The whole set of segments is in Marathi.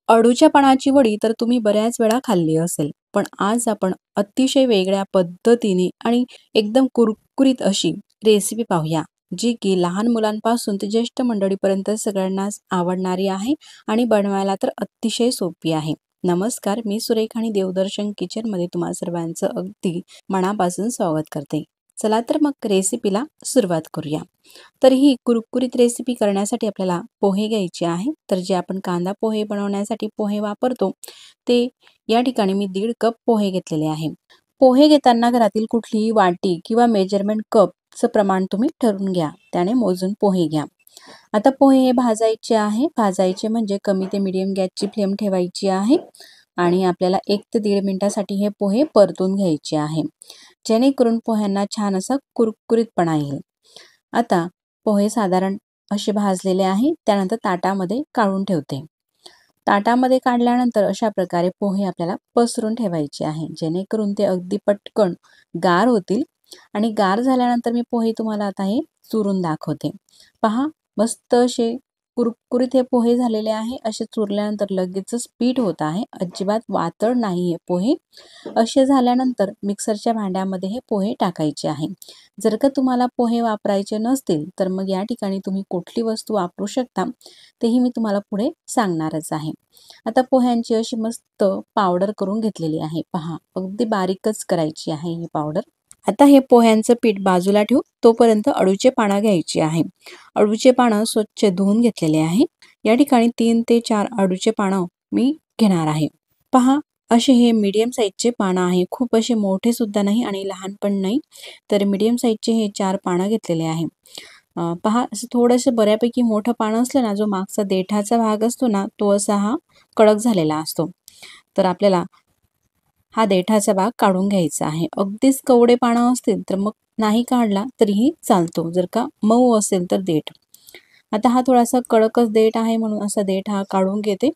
अळूच्या पानाची वडी तर तुम्ही बऱ्याच वेळा खाल्ली असेल, पण आज आपण अतिशय वेगळ्या पद्धतीने आणि एकदम कुरकुरीत अशी रेसिपी पाहूया, जी की लहान मुलांपासून ते ज्येष्ठ मंडळीपर्यंत सगळ्यांनाच आवडणारी आहे आणि बनवायला तर अतिशय सोपी आहे. नमस्कार, मी सुरेखा आणि देवदर्शन किचनमध्ये तुम्हा सर्वांचं अगदी मनापासून स्वागत करते. चला तर मग रेसिपीला सुरुवात करूया. तर ही कुरकुरीत रेसिपी करण्यासाठी आपल्याला पोहे घ्यायचे आहे. तर जे आपण कांदा पोहे बनवण्यासाठी पोहे वापरतो, ते या ठिकाणी मी 1.5 कप पोहे घेतलेले आहे. पोहे घेताना घरातील कुठलीही वाटी किंवा मेजरमेंट कपचं प्रमाण तुम्ही ठरवून घ्या. त्याने मोजून पोहे घ्या. आता पोहे हे भाजायचे आहे. भाजायचे म्हणजे कमी ते मीडियम गॅसची फ्लेम ठेवायची आहे आणि आपल्याला 1 ते 1.5 मिनिटासाठी हे पोहे परतून घ्यायचे आहे. जेणेकरून पोह्यांना छान असा कुरकुरीतपणा येईल. आता पोहे साधारण असे भाजलेले आहे. त्यानंतर ताटामध्ये काढून ठेवते. ताटामध्ये काढल्यानंतर अशा प्रकारे पोहे आपल्याला पसरून ठेवायचे आहे, जेणेकरून ते अगदी पटकन गार होतील. आणि गार झाल्यानंतर मी पोहे तुम्हाला आता हे चुरून दाखवते. पहा, मस्त असे कुरकुरीत हे पोहे झालेले आहे. असे चुरल्यानंतर लगेचच पीठ होत आहे, अजिबात वातळ नाही हे पोहे. असे झाल्यानंतर मिक्सरच्या भांड्यामध्ये हे पोहे टाकायचे आहे. जर का तुम्हाला पोहे वापरायचे नसतील तर मग या ठिकाणी तुम्ही कुठली वस्तू वापरू शकता, तेही मी तुम्हाला पुढे सांगणारच आहे. आता पोह्यांची अशी मस्त पावडर करून घेतलेली आहे. पहा, अगदी बारीकच करायची आहे ही पावडर. आता हे पोह्यांचं पीठ बाजूला ठेवू, तोपर्यंत अळूचे पानं घ्यायची आहे. अळूचे पानं स्वच्छ धुवून घेतलेले आहे. या ठिकाणी 3 ते 4 अळूचे पानं मी घेणार आहे. पहा, असे हे मीडियम साईजचे पानं आहे. खूप असे मोठे सुद्धा नाही आणि लहान पण नाही. तर मीडियम साईजचे हे 4 पानं घेतलेले आहे. पहा, असं थोडंसं बऱ्यापैकी मोठं पानं असलं ना, जो मागचा देठाचा भाग असतो ना, तो असा हा कडक झालेला असतो. तर आपल्याला हा देठाचा भाग काढून घ्यायचा आहे. अगदीच कवडे पानं असतील तर मग नाही काढला तरीही चालतो, जर का मऊ असेल तर देठ. आता हा थोडासा कडकच देठ आहे म्हणून असा देठ हा काढून घेते.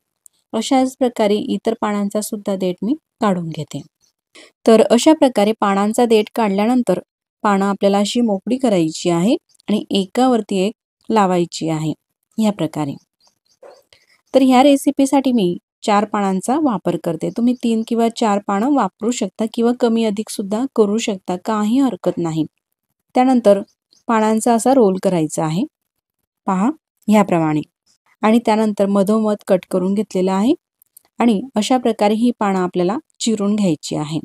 अशाच प्रकारे इतर पानांचा सुद्धा देठ मी काढून घेते. तर अशा प्रकारे पानांचा देठ काढल्यानंतर पानं आपल्याला अशी मोकळी करायची आहे आणि एकावरती एक लावायची आहे ह्या प्रकारे. तर ह्या रेसिपीसाठी मी 4 पानांचा वापर करते. तुम्ही 3 किंवा 4 पानं वापरू शकता किंवा कमी अधिक सुद्धा करू शकता, काही हरकत नाही. त्यानंतर पानांचा असा रोल करायचा आहे. पहा, ह्याप्रमाणे. आणि त्यानंतर मधोमध कट करून घेतलेला आहे आणि अशा प्रकारे ही पानं आपल्याला चिरून घ्यायची आहे.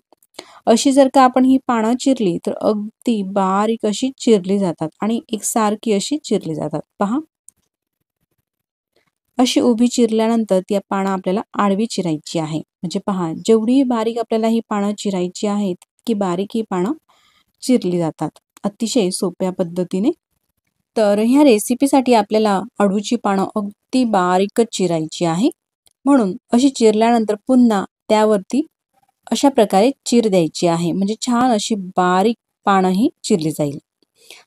अशी जर का आपण ही पानं चिरली तर अगदी बारीक अशी चिरली जातात आणि एकसारखी अशी चिरली जातात. पहा, अशी उभी चिरल्यानंतर ती पानं आपल्याला आडवी चिरायची आहे. म्हणजे पहा, जेवढी बारीक आपल्याला ही पानं चिरायची आहेत, की बारीक ही पानं चिरली जातात अतिशय सोप्या पद्धतीने. तर ह्या रेसिपीसाठी आपल्याला अळूची पानं अगदी बारीकच चिरायची आहे. म्हणून अशी चिरल्यानंतर पुन्हा त्यावरती अशा प्रकारे चीर द्यायची आहे. म्हणजे छान अशी बारीक पानं ही चिरली जाईल.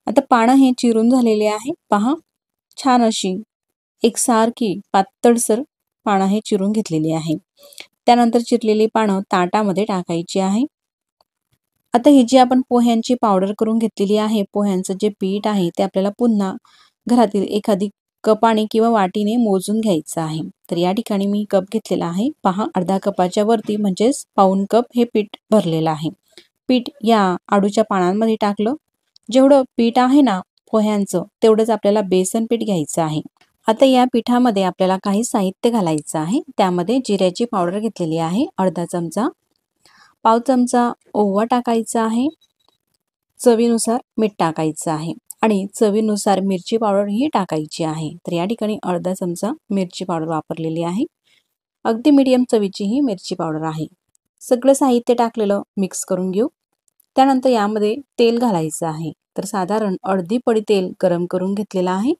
आता पानं हे चिरून झालेले आहे. पहा, छान अशी एकसारखी पातळसर पानं हे चिरून घेतलेली आहे. त्यानंतर चिरलेली पानं ताटामध्ये टाकायची आहे. आता ही जी आपण पोह्यांची पावडर करून घेतलेली आहे, पोह्यांचं जे पीठ आहे ते आपल्याला पुन्हा घरातील एखादी कपाने किंवा वाटीने मोजून घ्यायचं आहे. तर या ठिकाणी मी कप घेतलेला आहे. पहा, अर्धा कपाच्या वरती म्हणजेच पाऊण कप हे पीठ भरलेलं आहे. पीठ या आळूच्या पानांमध्ये टाकलं. जेवढं पीठ आहे ना पोह्यांचं, तेवढंच आपल्याला बेसन पीठ घ्यायचं आहे. आता या पिठामध्ये आपल्याला काही साहित्य घालायचं आहे. त्यामध्ये जिऱ्याची पावडर घेतलेली आहे अर्धा चमचा, पाव चमचा ओवा टाकायचा आहे, चवीनुसार मीठ टाकायचं आहे आणि चवीनुसार मिरची पावडर ही टाकायची आहे. तर या ठिकाणी अर्धा चमचा मिरची पावडर वापरलेली आहे. अगदी मीडियम चवीची ही मिरची पावडर आहे. सगळं साहित्य टाकलेलं मिक्स करून घेऊ. त्यानंतर यामध्ये तेल घालायचं आहे. तर साधारण अर्धी पडी तेल गरम करून घेतलेलं आहे.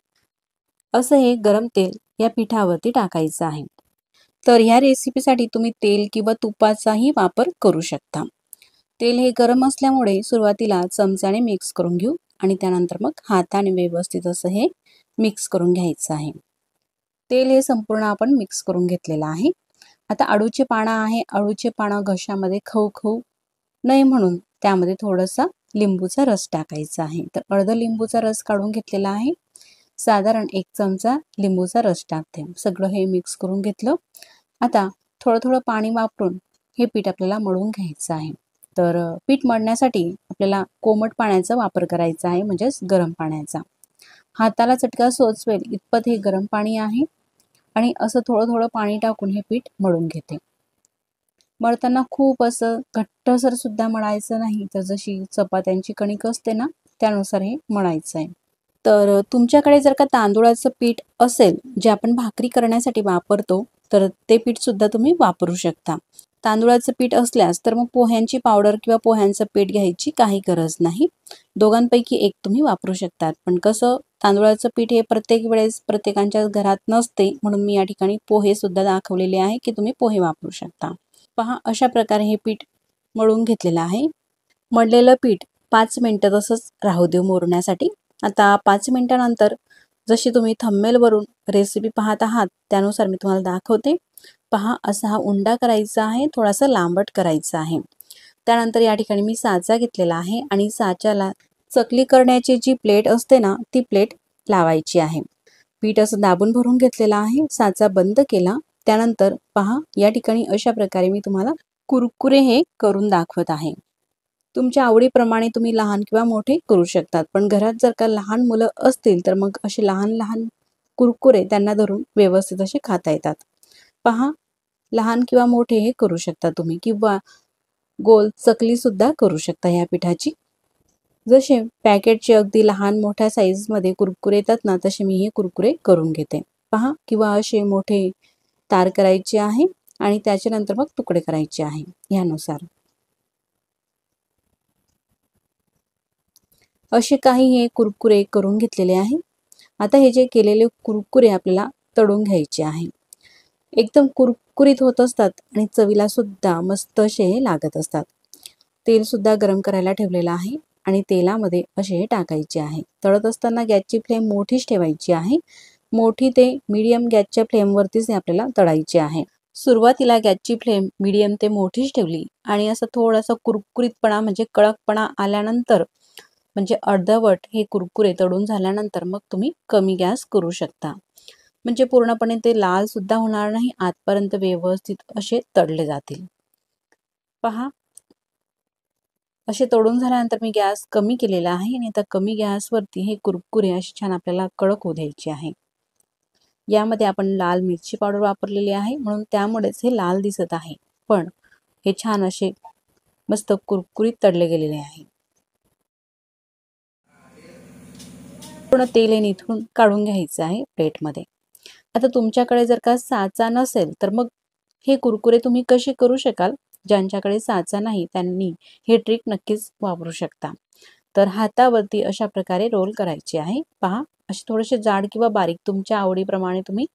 असं हे गरम तेल या पिठावरती टाकायचं आहे. तर ह्या रेसिपीसाठी तुम्ही तेल किंवा तुपाचाही वापर करू शकता. तेल हे गरम असल्यामुळे सुरुवातीला चमच्याने मिक्स करून घेऊ आणि त्यानंतर मग हाताने व्यवस्थित असं हे मिक्स करून घ्यायचं आहे. तेल हे संपूर्ण आपण मिक्स करून घेतलेलं आहे. आता अळूचे पानं आहे. अळूचे पानं घशामध्ये खवखवू नये म्हणून त्यामध्ये थोडासा लिंबूचा रस टाकायचा आहे. तर अर्धा लिंबूचा रस काढून घेतलेला आहे. साधारण 1 चमचा लिंबूचा रस टाकते. सगळं हे मिक्स करून घेतलं. आता थोडं थोडं पाणी वापरून हे पीठ आपल्याला मळून घ्यायचं आहे. तर पीठ मळण्यासाठी आपल्याला कोमट पाण्याचा वापर करायचा आहे, म्हणजेच गरम पाण्याचा. हाताला चटका सोचवेल इतपत हे गरम पाणी आहे आणि असं थोडं थोडं पाणी टाकून हे पीठ मळून घेते. मळताना खूप असं घट्टसर सुद्धा मळायचं नाही, तर जशी चपात्यांची कणिक असते ना, त्यानुसार हे मळायचं आहे. तर तुमच्याकडे जर का तांदूळाचं पीठ असेल, जे आपण भाकरी करण्यासाठी वापरतो, तर ते पीठ सुद्धा तुम्ही वापरू शकता. तांदूळाचं पीठ असल्यास तर मग पोह्यांची पावडर किंवा पोह्यांचं पीठ घ्यायची काही गरज नाही. दोघांपैकी एक तुम्ही वापरू शकतात. पण कसं, तांदूळाचं पीठ हे प्रत्येक वेळेस प्रत्येकाच्या घरात नसते, म्हणून मी या ठिकाणी पोहे सुद्धा दाखवलेले आहे की तुम्ही पोहे वापरू शकता. पहा, अशा प्रकारे हे पीठ मळून घेतलेलं आहे. मळलेलं पीठ 5 मिनिटं तसंच राहू देऊ मुरण्यासाठी. आता 5 मिनिटानंतर जशी तुम्ही थंबनेलवरून रेसिपी पाहत आहात, त्यानुसार मी तुम्हाला दाखवते. पहा, असा हा उंडा करायचा आहे, थोडासा लांबट करायचा आहे. त्यानंतर या ठिकाणी मी साचा घेतलेला आहे आणि साच्याला चकली करण्याची जी प्लेट असते ना, ती प्लेट लावायची आहे. पीठ असं दाबून भरून घेतलेला आहे. साचा बंद केला. त्यानंतर पहा, या ठिकाणी अशा प्रकारे मी तुम्हाला कुरकुरे हे करून दाखवत आहे. तुमच्या आवडीप्रमाणे तुम्ही लहान किंवा मोठे करू शकतात. पण घरात जर का लहान मुलं असतील, तर मग असे लहान लहान कुरकुरे त्यांना धरून व्यवस्थित असे खाता येतात. पहा, लहान किंवा मोठे हे करू शकता तुम्ही, किंवा गोल चकली सुद्धा करू शकता ह्या पिठाची. जसे पॅकेटचे अगदी लहान मोठ्या साईजमध्ये कुरकुरे येतात ना, तसे मी हे कुरकुरे करून घेते. पहा, किंवा असे मोठे तार करायचे आहे आणि त्याच्यानंतर मग तुकडे करायचे आहे ह्यानुसार. असे काही हे कुरकुरे करून घेतलेले आहे. आता हे जे केलेले कुरकुरे आपल्याला तळून घ्यायचे आहे. एकदम कुरकुरीत होत असतात आणि चवीला सुद्धा मस्त असे लागत असतात. तेल सुद्धा गरम करायला ठेवलेलं आहे आणि तेलामध्ये असे टाकायचे आहे. तळत असताना गॅसची फ्लेम मोठीच ठेवायची आहे. मोठी ते मीडियम गॅसच्या फ्लेमवरतीच आपल्याला तळायचे आहे. सुरुवातीला गॅसची फ्लेम मीडियम ते मोठीच ठेवली आणि असं थोडासा कुरकुरीतपणा म्हणजे कडकपणा आल्यानंतर, म्हणजे अर्धवट हे कुरकुरे तळून झाल्यानंतर मग तुम्ही कमी गॅस करू शकता. म्हणजे पूर्णपणे ते लाल सुद्धा होणार नाही, आतपर्यंत व्यवस्थित असे तळले जातील. पहा, असे तळून झाल्यानंतर मी गॅस कमी केलेला आहे आणि आता कमी गॅसवरती हे कुरकुरे असे छान आपल्याला कडक होऊ द्यायचे आहे. यामध्ये आपण लाल मिरची पावडर वापरलेली आहे, म्हणून त्यामुळेच हे लाल दिसत आहे. पण हे छान असे मस्त कुरकुरीत तळले गेलेले आहे. पूर्ण तेल हे निथळून काढून घ्यायचं आहे प्लेटमध्ये. आता तुमच्याकडे जर का साचा नसेल, तर मग हे कुरकुरे तुम्ही कसे करू शकाल? ज्यांच्याकडे साचा नाही त्यांनी हे ट्रिक नक्कीच वापरू शकता. तर हातावरती अशा प्रकारे रोल करायचे आहे. पहा, असे थोडेसे जाड किंवा बारीक तुमच्या आवडीप्रमाणे तुम्ही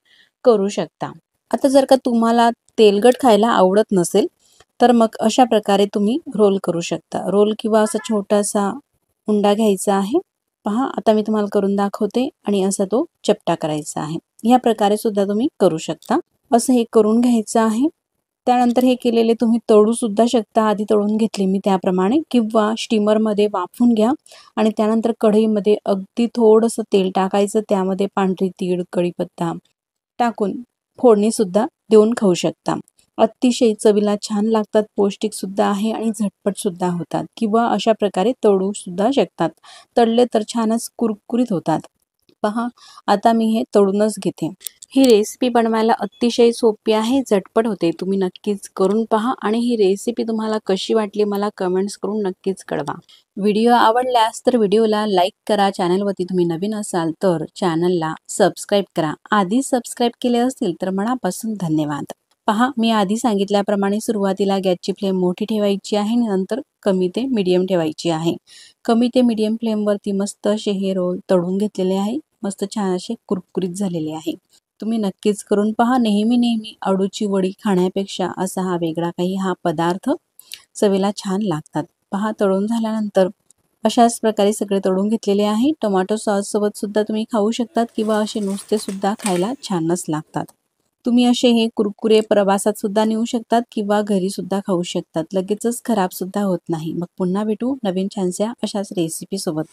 करू शकता. आता जर का तुम्हाला तेलकट खायला आवडत नसेल, तर मग अशा प्रकारे तुम्ही रोल करू शकता. रोल किंवा असा छोटासा उंडा घ्यायचा आहे. पहा, आता मी तुम्हाला करून दाखवते आणि असा तो चपटा करायचा आहे. ह्या प्रकारे सुद्धा तुम्ही करू शकता. असं हे करून घ्यायचं आहे. त्यानंतर हे केलेले तुम्ही तळू सुद्धा शकता. आधी तळून घेतले मी त्याप्रमाणे, किंवा स्टीमरमध्ये वाफवून घ्या आणि त्यानंतर कढईमध्ये अगदी थोडंसं तेल टाकायचं. त्यामध्ये पांढरी तीळ, कढीपत्ता टाकून फोडणी सुद्धा देऊन खाऊ शकता. अतिशय चवीला छान लागतात, पौष्टिक सुद्धा आहे आणि झटपट सुद्धा होतात. किंवा अशा प्रकारे तळू सुद्धा शकतात. तळले तर छानच कुरकुरीत होतात. पहा, आता मी हे तळूनच घेते. ही रेसिपी बनवायला अतिशय सोपी आहे, झटपट होते. तुम्ही नक्कीच करून पहा आणि ही रेसिपी तुम्हाला कशी वाटली मला कमेंट्स करून नक्कीच कळवा. व्हिडिओ आवडल्यास तर व्हिडिओला लाईक करा. चॅनलवरती तुम्ही नवीन असाल तर चॅनलला सबस्क्राईब करा. आधी सबस्क्राईब केले असतील तर मनापासून धन्यवाद. पहा, मी आधी सांगितल्याप्रमाणे सुरुवातीला गॅसची फ्लेम मोठी ठेवायची आहे आणि नंतर कमी ते मीडियम ठेवायची आहे. कमी ते मीडियम फ्लेमवरती मस्त असे हे रोल तळून घेतलेले आहे. मस्त छान असे कुरकुरीत झालेले आहे. तुम्ही नक्कीच करून पहा. नेहमी अळूची वडी खाण्यापेक्षा असा हा वेगळा काही हा पदार्थ चवीला छान लागतात. पहा, तळून झाल्यानंतर अशाच प्रकारे सगळे तळून घेतलेले आहे. टोमॅटो सॉस सोबत सुद्धा तुम्ही खाऊ शकतात किंवा असे नुसते सुद्धा खायला छानच लागतात. तुम्ही असे हे कुरकुरे प्रवासात सुद्धा नेऊ शकतात किंवा घरी सुद्धा खाऊ शकतात. लगेचच खराब सुद्धा होत नाही. मग पुन्हा भेटू नवीन छानशा अशाच रेसिपी सोबत.